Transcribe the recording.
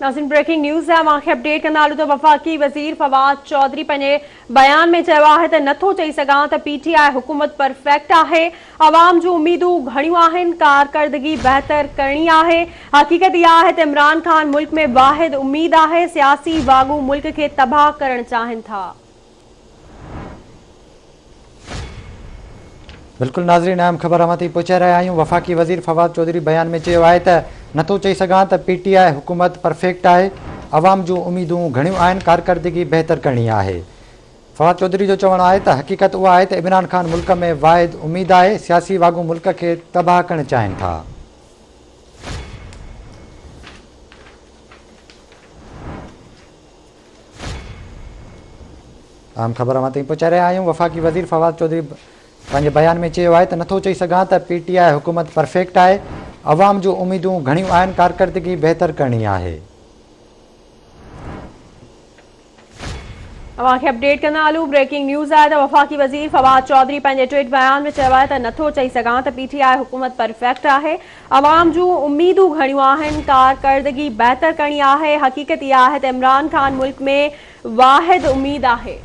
नाज़रीन breaking news है मांखे अपडेट कंदा तो वफाकी वज़ीर फवाद चौधरी पंहिंजे बयान में चयो आहे त नथो चई सघां त पीटीआई हुकूमत परफेक्ट आहे। अवाम जूं उम्मीदूं घणियूं आहिनि, कारकर्दगी बहितर करणी आहे। हकीकत इहा आहे त इमरान खान मुल्क में वाहिद उम्मीद आहे। सियासी वागू मुल्क खे तबाह करणु चाहिनि था। बिल्कुल नाज़रीन, अहम ख़बर अवां ताईं पहुचाए रहिया आहियूं। वफ़ाक़ी वज़ीर फवाद चौधरी बयान में चयो आहे त नथो चई सघां त पीटीआई हुकूमत परफेक्ट आहे। अवाम जूं उम्मीदूं घणियूं आहिनि, कारकर्दगी बहितर करणी आहे। फवाद चौधरी जो चवणु आहे त हक़ीक़त उहा आहे त इमरान खान मुल्क में वाहिद उम्मीद आहे। सियासी वागू मुल्क खे तबाह करणु चाहिनि था। अहम ख़बर अवां ताईं पहुचाए रहिया आहियूं। वफ़ाक़ी वज़ीर फवाद चौधरी पंहिंजे बयान में चयो आहे त नथो चई सघां त पीटीआई हुकूमत परफेक्ट आहे। अवाम जूं उम्मीदूं घणियूं आहिनि, कारकर्दगी बहितर करणी आहे। अवांखे अपडेट कंदा हलूं। ब्रेकिंग न्यूज़ आहे त वफ़ाक़ी वज़ीर फवाद चौधरी पंहिंजे ट्वीट बयान में चयो आहे त नथो चई सघां त पीटीआई हुकूमत परफेक्ट आहे। अवाम जूं उम्मीदूं घणियूं आहिनि, कारकर्दगी बहितर करणी आहे। हक़ीक़त इहा आहे त इमरान खान मुल्क में वाहिद उम्मीद आहे।